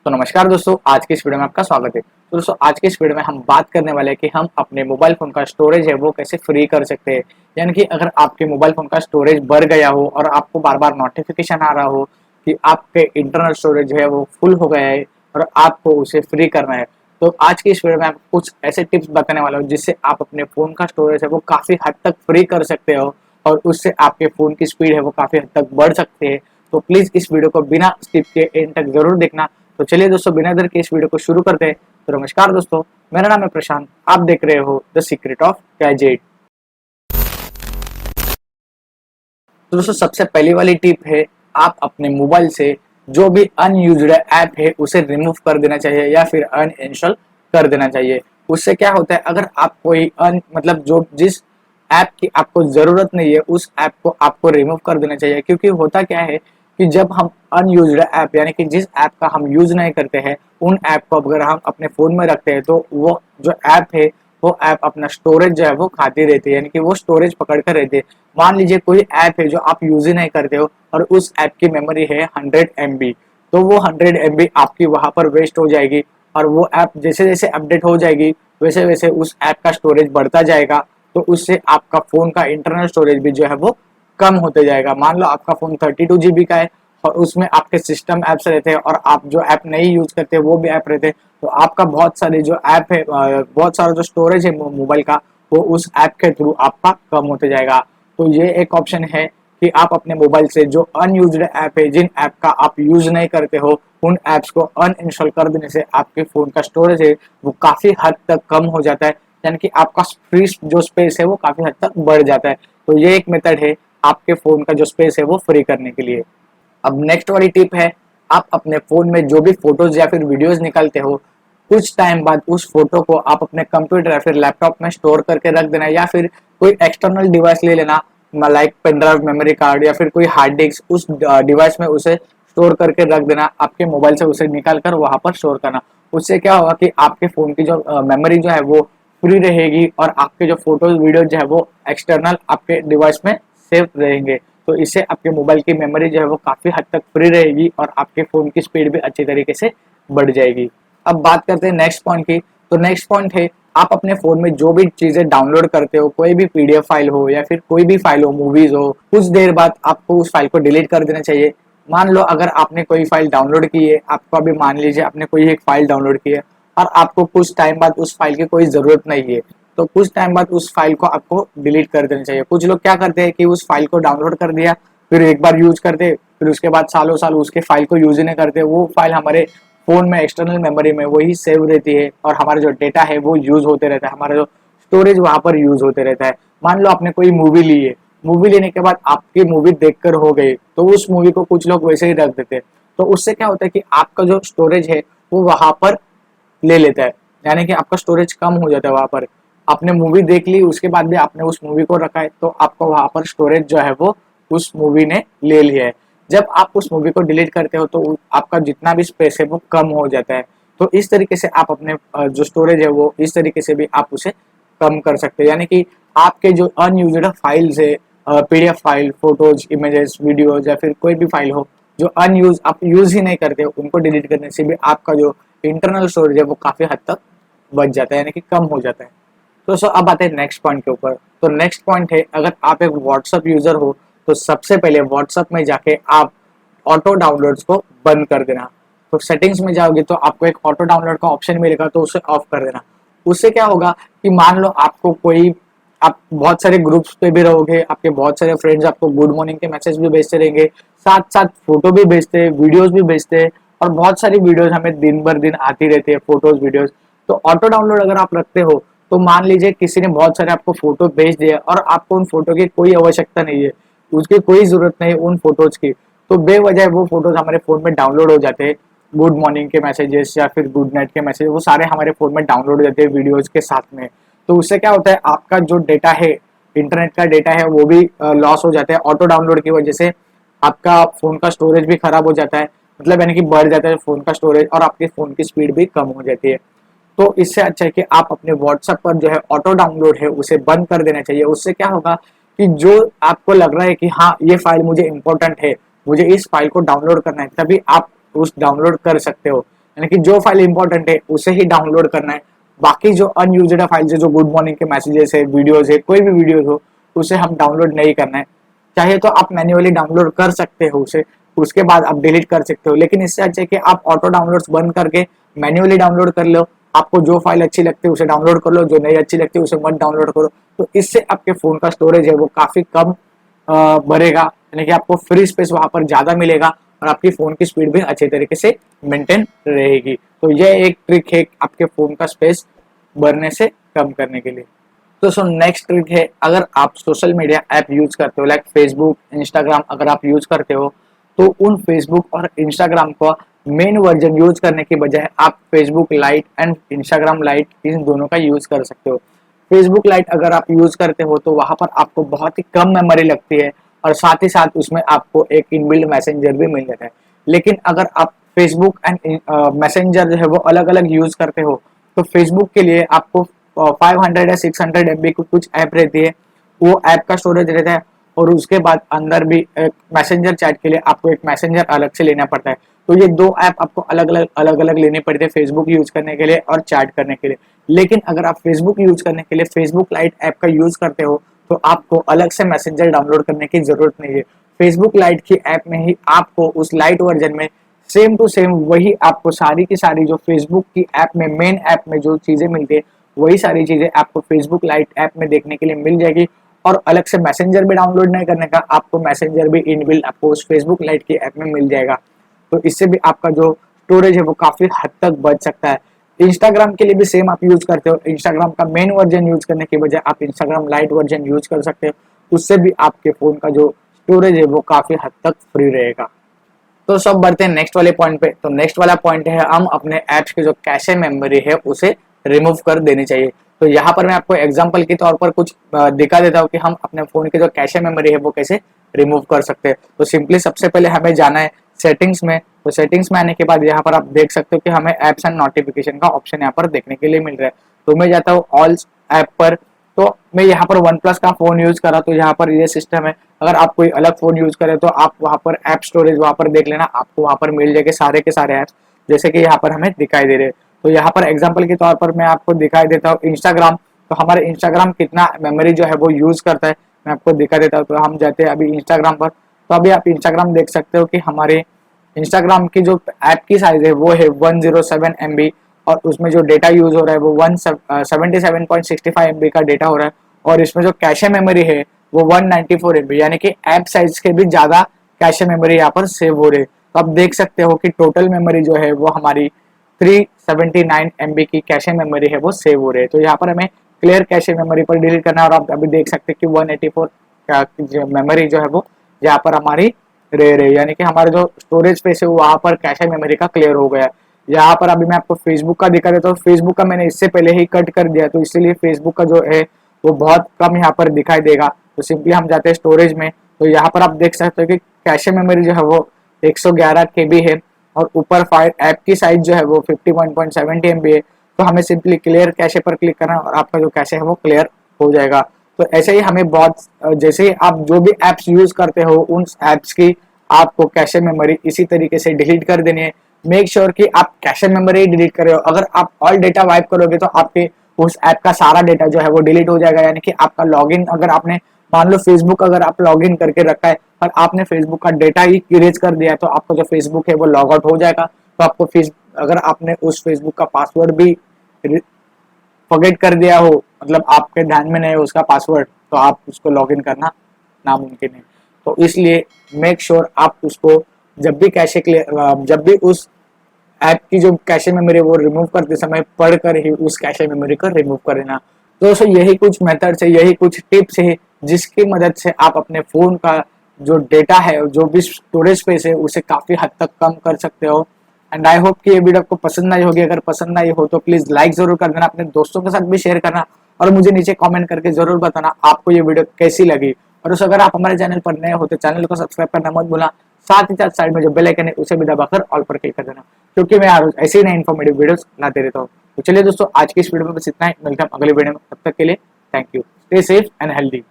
तो नमस्कार दोस्तों, आज की इस वीडियो में आपका स्वागत है। तो दोस्तों, आज की इस वीडियो में हम बात करने वाले हैं कि हम अपने मोबाइल फ़ोन का स्टोरेज है वो कैसे फ्री कर सकते हैं। यानी कि अगर आपके मोबाइल फ़ोन का स्टोरेज भर गया हो और आपको बार-बार नोटिफ़िकेशन आ रहा हो कि आपके इंटरनल स्टोरेज है वो फुल हो गया है और आपको उसे फ्री करना है। तो आज की इस वीडियो में आपको कुछ ऐसे टिप्स बताने वाला हूँ जिससे आप अपने फ़ोन का स्टोरेज है वो काफ़ी हद तक फ्री कर सकते हो और उससे आपके फ़ोन की स्पीड है वो काफ़ी हद तक बढ़ सकती है। तो प्लीज़ इस वीडियो को बिना स्किप किए एंड तक ज़रूर देखना। तो चलिए दोस्तों, बिना देर के इस वीडियो को शुरू करते हैं। तो नमस्कार दोस्तों, मेरा नाम है प्रशांत, आप देख रहे हो द सीक्रेट ऑफ गैजेट। तो दोस्तों, सबसे पहली वाली टिप है, आप अपने मोबाइल से जो भी अनयूज्ड ऐप है उसे रिमूव कर देना चाहिए या फिर अनइंस्टॉल कर देना चाहिए। उससे क्या होता है, अगर आप कोई मतलब जो जिस ऐप की आपको ज़रूरत नहीं है उस ऐप को आपको रिमूव कर देना चाहिए। क्योंकि होता क्या है कि जब हम अनयूज्ड ऐप यानी कि जिस ऐप का हम यूज़ नहीं करते हैं उन ऐप को अगर हम अपने फ़ोन में रखते हैं तो वो जो ऐप है वो ऐप अपना स्टोरेज जो है वो खाती रहती है, यानी कि वो स्टोरेज पकड़ कर रहती है। मान लीजिए कोई ऐप है जो आप यूज़ ही नहीं करते हो और उस ऐप की मेमोरी है 100 MB, तो वो 100 MB आपकी वहाँ पर वेस्ट हो जाएगी और वो ऐप जैसे जैसे अपडेट हो जाएगी वैसे वैसे उस ऐप का स्टोरेज बढ़ता जाएगा। तो उससे आपका फ़ोन का इंटरनल स्टोरेज भी जो है वो कम होते जाएगा। मान लो आपका फ़ोन 32 GB का है और उसमें आपके सिस्टम ऐप्स रहते हैं और आप जो ऐप नहीं यूज़ करते वो भी ऐप रहते हैं, तो आपका बहुत सारे जो ऐप है बहुत सारा जो स्टोरेज है मोबाइल का वो उस ऐप के थ्रू आपका कम होते जाएगा। तो ये एक ऑप्शन है कि आप अपने मोबाइल से जो अनयूज्ड ऐप है, जिन ऐप का आप यूज़ नहीं करते हो, उन ऐप्स को अनइंस्टॉल कर देने से आपके फ़ोन का स्टोरेज है वो काफ़ी हद तक कम हो जाता है। यानी कि आपका फ्री जो स्पेस है वो काफ़ी हद तक बढ़ जाता है। तो ये एक मेथड है आपके फ़ोन का जो स्पेस है वो फ्री करने के लिए। अब नेक्स्ट वाली टिप है, आप अपने फ़ोन में जो भी फ़ोटोज़ या फिर वीडियोज़ निकालते हो, कुछ टाइम बाद उस फ़ोटो को आप अपने कंप्यूटर या फिर लैपटॉप में स्टोर करके रख देना या फिर कोई एक्सटर्नल डिवाइस ले लेना, like pen drive, memory card या फिर कोई हार्ड डिस्क, उस डिवाइस में उसे स्टोर करके रख देना। आपके मोबाइल से उसे निकाल कर वहाँ पर स्टोर करना। उससे क्या होगा कि आपके फ़ोन की जो मेमोरी जो है वो फ्री रहेगी और आपके जो फ़ोटोज़, वीडियोज़ जो है वो एक्सटर्नल आपके डिवाइस में सेव रहेंगे। तो इससे आपके मोबाइल की मेमोरी जो है वो काफ़ी हद तक फ्री रहेगी और आपके फ़ोन की स्पीड भी अच्छी तरीके से बढ़ जाएगी। अब बात करते हैं नेक्स्ट पॉइंट की। तो नेक्स्ट पॉइंट है, आप अपने फ़ोन में जो भी चीज़ें डाउनलोड करते हो, कोई भी पीडीएफ फाइल हो या फिर कोई भी फाइल हो, मूवीज़ हो, कुछ देर बाद आपको उस फाइल को डिलीट कर देना चाहिए। मान लो अगर आपने कोई फाइल डाउनलोड की है, आपको अभी मान लीजिए आपने कोई एक फाइल डाउनलोड की है और आपको कुछ टाइम बाद उस फाइल की कोई ज़रूरत नहीं है, तो कुछ टाइम बाद उस फाइल को आपको डिलीट कर देना चाहिए। कुछ लोग क्या करते हैं कि उस फाइल को डाउनलोड कर दिया, फिर एक बार यूज करते, फिर उसके बाद सालों साल उसके फाइल को यूज ही नहीं करते। वो फाइल हमारे फोन में एक्सटर्नल मेमोरी में वही सेव रहती है और हमारा जो डेटा है वो यूज होते रहता है, हमारा जो स्टोरेज वहां पर यूज होते रहता है। मान लो आपने कोई मूवी ली है, मूवी लेने के बाद आपकी मूवी देखकर हो गई, तो उस मूवी को कुछ लोग वैसे ही रख देते हैं। तो उससे क्या होता है कि आपका जो स्टोरेज है वो वहां पर ले लेता है, यानी कि आपका स्टोरेज कम हो जाता है वहां पर। आपने मूवी देख ली, उसके बाद भी आपने उस मूवी को रखा है, तो आपका वहां पर स्टोरेज जो है वो उस मूवी ने ले लिया है। जब आप उस मूवी को डिलीट करते हो तो आपका जितना भी स्पेस है वो कम हो जाता है। तो इस तरीके से आप अपने जो स्टोरेज है वो इस तरीके से भी आप उसे कम कर सकते हैं। यानी कि आपके जो अनयूज्ड फाइल्स है, PDF file, photos, images, videos या फिर कोई भी फाइल हो जो अनयूज आप यूज ही नहीं करते हो, उनको डिलीट करने से भी आपका जो इंटरनल स्टोरेज है वो काफी हद तक बच जाता है, यानी कि कम हो जाता है। तो सो अब आते हैं नेक्स्ट पॉइंट के ऊपर। तो नेक्स्ट पॉइंट है, अगर आप एक व्हाट्सअप यूजर हो तो सबसे पहले व्हाट्सअप में जाके आप ऑटो डाउनलोड्स को बंद कर देना। तो सेटिंग्स में जाओगे तो आपको एक ऑटो डाउनलोड का ऑप्शन मिलेगा, तो उसे ऑफ कर देना। उससे क्या होगा कि मान लो आपको कोई, आप बहुत सारे ग्रुप्स पे भी रहोगे, आपके बहुत सारे फ्रेंड्स आपको गुड मॉर्निंग के मैसेज भी भेजते रहेंगे, साथ साथ फोटो भी भेजते हैं, वीडियोज भी भेजते हैं और बहुत सारी वीडियोज हमें दिन भर दिन आती रहती है, फोटोज, वीडियोज। तो ऑटो डाउनलोड अगर आप रखते हो तो मान लीजिए किसी ने बहुत सारे आपको फोटो भेज दिए और आपको उन फोटो की कोई आवश्यकता नहीं है, उसकी कोई जरूरत नहीं है उन फोटोज की, तो बेवजह वो फोटोज हमारे फोन में डाउनलोड हो जाते हैं। गुड मॉर्निंग के मैसेजेस या फिर गुड नाइट के मैसेज वो सारे हमारे फोन में डाउनलोड हो जाते हैं वीडियोज के साथ में। तो उससे क्या होता है, आपका जो डेटा है, इंटरनेट का डेटा है, वो भी लॉस हो जाता है ऑटो डाउनलोड की वजह से। आपका फोन का स्टोरेज भी खराब हो जाता है, मतलब यानी कि बढ़ जाता है फोन का स्टोरेज और आपके फोन की स्पीड भी कम हो जाती है। तो इससे अच्छा है कि आप अपने व्हाट्सएप पर जो है ऑटो डाउनलोड है उसे बंद कर देना चाहिए। उससे क्या होगा कि जो आपको लग रहा है कि हाँ ये फाइल मुझे इंपॉर्टेंट है, मुझे इस फाइल को डाउनलोड करना है, तभी आप उस डाउनलोड कर सकते हो। यानी कि जो फाइल इंपॉर्टेंट है उसे ही डाउनलोड करना है। बाकी जो अनयूज्ड फाइल्स है, जो गुड मॉर्निंग के मैसेजेस है, वीडियोज है, कोई भी वीडियोज हो, उसे हम डाउनलोड नहीं करना है। चाहे तो आप मैन्युअली डाउनलोड कर सकते हो उसे, उसके बाद आप डिलीट कर सकते हो, लेकिन इससे अच्छा है कि आप ऑटो डाउनलोड्स बंद करके मैन्युअली डाउनलोड कर लो। आपको जो फाइल अच्छी लगती है उसे डाउनलोड कर लो, जो नहीं अच्छी लगती है उसे मत डाउनलोड करो। तो इससे आपके फोन का स्टोरेज है वो काफी कम बढ़ेगा, यानी कि आपको फ्री स्पेस वहां पर ज्यादा मिलेगा और आपकी फोन की स्पीड भी अच्छे तरीके से मेंटेन रहेगी। तो यह एक ट्रिक है आपके फोन का स्पेस बढ़ने से कम करने के लिए। तो सो नेक्स्ट ट्रिक है, अगर आप सोशल मीडिया ऐप यूज करते हो लाइक फेसबुक, इंस्टाग्राम अगर आप यूज करते हो, तो उन फेसबुक और इंस्टाग्राम का मेन वर्जन यूज करने की बजाय आप Facebook light and Instagram light in दोनों का यूज कर सकते हो। फेसबुक लाइट अगर आप यूज करते हो तो वहां पर आपको बहुत ही कम मेमोरी लगती है और साथ ही साथ उसमें आपको एक इनबिल्ट मैसेंजर भी मिल जाता है। लेकिन अगर आप फेसबुक एंड मैसेंजर जो है वो अलग अलग यूज करते हो, तो फेसबुक के लिए आपको 500 या 600 MB की कुछ ऐप रहती है, वो ऐप का स्टोरेज रहता है। और उसके बाद अंदर भी एक मैसेंजर चैट के लिए आपको एक मैसेंजर अलग से लेना पड़ता है। तो ये दो ऐप आपको अलग अलग लेने पड़ते हैं, फेसबुक यूज करने के लिए और चैट करने के लिए। लेकिन अगर आप फेसबुक यूज करने के लिए फेसबुक लाइट ऐप का यूज करते हो, तो आपको अलग से मैसेंजर डाउनलोड करने की जरूरत नहीं है। फेसबुक लाइट की ऐप में ही आपको उस लाइट वर्जन में सेम टू सेम वही आपको सारी की सारी जो फेसबुक की ऐप में, मेन ऐप में जो चीजें मिलती है, वही सारी चीजें आपको फेसबुक लाइट ऐप में देखने के लिए मिल जाएगी। और अलग से मैसेंजर भी डाउनलोड नहीं करने का, आपको मैसेंजर भी इनबिल्ट आपको उस फेसबुक लाइट की ऐप में मिल जाएगा। तो इससे भी आपका जो स्टोरेज है वो काफी हद तक बच सकता है। इंस्टाग्राम के लिए भी सेम आप यूज करते हो, इंस्टाग्राम का मेन वर्जन यूज करने की बजाय आप इंस्टाग्राम लाइट वर्जन यूज कर सकते हो, उससे भी आपके फोन का जो स्टोरेज है वो काफी हद तक फ्री रहेगा। तो सब बढ़ते हैं नेक्स्ट वाले पॉइंट पे। तो नेक्स्ट वाला पॉइंट है, हम अपने ऐप्स की जो कैशे मेमोरी है उसे रिमूव कर देनी चाहिए। तो यहाँ पर मैं आपको एग्जांपल के तौर पर कुछ दिखा देता हूँ कि हम अपने फोन की जो कैशे मेमोरी है वो कैसे रिमूव कर सकते हैं। तो सिंपली सबसे पहले हमें जाना है सेटिंग्स में। तो सेटिंग्स में आने के बाद यहाँ पर आप देख सकते हो कि हमें एप्स एंड नोटिफिकेशन का ऑप्शन यहाँ पर देखने के लिए मिल रहा है। तो मैं जाता हूँ ऑल ऐप पर। तो मैं यहाँ पर वन प्लस का फोन यूज कर रहा, तो यहाँ पर ये सिस्टम है। अगर आप कोई अलग फोन यूज करें तो आप वहाँ पर ऐप स्टोरेज वहाँ पर देख लेना, आपको वहाँ पर मिल जाएंगे सारे के सारे ऐप्स, जैसे कि यहाँ पर हमें दिखाई दे रहे हैं। तो यहाँ पर एग्जाम्पल के तौर पर मैं आपको दिखाई देता हूँ इंस्टाग्राम। तो हमारे इंस्टाग्राम कितना मेमोरी जो है वो यूज करता है मैं आपको दिखा देता हूँ। तो हम जाते हैं अभी इंस्टाग्राम पर। तो अभी आप इंस्टाग्राम देख सकते हो कि हमारे इंस्टाग्राम की जो ऐप की साइज है वो है 107 MB, और उसमें जो डेटा यूज हो रहा है वो 177.65 MB का डेटा हो रहा है। और इसमें जो कैशे मेमोरी है वो 194 MB, यानी कि ऐप साइज के भी ज्यादा कैशे मेमोरी यहाँ पर सेव हो रही है। तो आप देख सकते हो कि टोटल मेमोरी जो है वो हमारी 379 MB की कैशे मेमोरी है वो सेव हो रही है। तो यहाँ पर हमें क्लियर कैशे मेमोरी पर डिलीट करना है, और आप अभी देख सकते हैं कि 184 का मेमोरी जो है वो यहाँ पर हमारी रह रही, यानी कि हमारा जो स्टोरेज स्पेस है वो वहाँ पर कैशे मेमोरी का क्लियर हो गया। यहाँ पर अभी मैं आपको फेसबुक का दिखा देता हूँ। फेसबुक का मैंने इससे पहले ही कट कर दिया, तो इसलिए फेसबुक का जो है वो बहुत कम यहाँ पर दिखाई देगा। तो सिंपली हम जाते हैं स्टोरेज में। तो यहाँ पर आप देख सकते हो कि कैशे मेमोरी जो है वो 111 KB है, और ऊपर फाइल ऐप की साइज जो है वो 51.70 MB है। तो हमें सिंपली क्लियर कैशे पर क्लिक करना है और आपका जो कैशे है वो क्लियर हो जाएगा। तो ऐसे ही हमें बहुत, जैसे ही आप जो भी ऐप्स यूज करते हो उन ऐप्स की आपको कैशे मेमोरी इसी तरीके से डिलीट कर देनी है। मेक श्योर कि आप कैशे मेमोरी डिलीट कर रहे हो। अगर आप ऑल डेटा वाइप करोगे तो आपके उस ऐप का सारा डेटा जो है वो डिलीट हो जाएगा, यानी कि आपका लॉगिन, अगर आपने मान लो फेसबुक अगर आप लॉगिन करके रखा है और आपने फेसबुक का डेटा ही इरेज कर दिया है, तो आपका जो फेसबुक है वो लॉग आउट हो जाएगा। तो आपको अगर आपने उस फेसबुक का पासवर्ड भी फॉरगेट कर दिया हो, मतलब आपके ध्यान में नहीं है उसका पासवर्ड, तो आप उसको लॉगिन करना नामुमकिन है। तो इसलिए मेक श्योर आप उसको जब भी जब भी उस ऐप की जो कैशे मेमोरी वो रिमूव करते समय पढ़कर ही उस कैशे मेमोरी को रिमूव कर देना। तो दोस्तों यही कुछ मेथड्स है, यही कुछ टिप्स है जिसकी मदद से आप अपने फोन का जो डेटा है, जो भी स्टोरेज स्पेस है, उसे काफी हद तक कम कर सकते हो। एंड आई होप कि ये वीडियो आपको पसंद आई होगी। अगर पसंद आई हो तो प्लीज लाइक जरूर कर देना, अपने दोस्तों के साथ भी शेयर करना, और मुझे नीचे कमेंट करके जरूर बताना आपको ये वीडियो कैसी लगी। और उस अगर आप हमारे चैनल पर नए हो तो चैनल को सब्सक्राइब करना मत भूलना। साथ ही साथ साइड में जो बेल आइकन है उसे भी दबाकर ऑल पर क्लिक कर देना, क्योंकि मैं हर रोज ऐसे ही नए इन्फॉर्मेटिव वीडियोस लाते रहता हूँ। तो चलिए दोस्तों, आज की इस वीडियो में बस इतना ही। मिलते हैं अगले वीडियो में, तब तक के लिए thank you. Stay safe and healthy.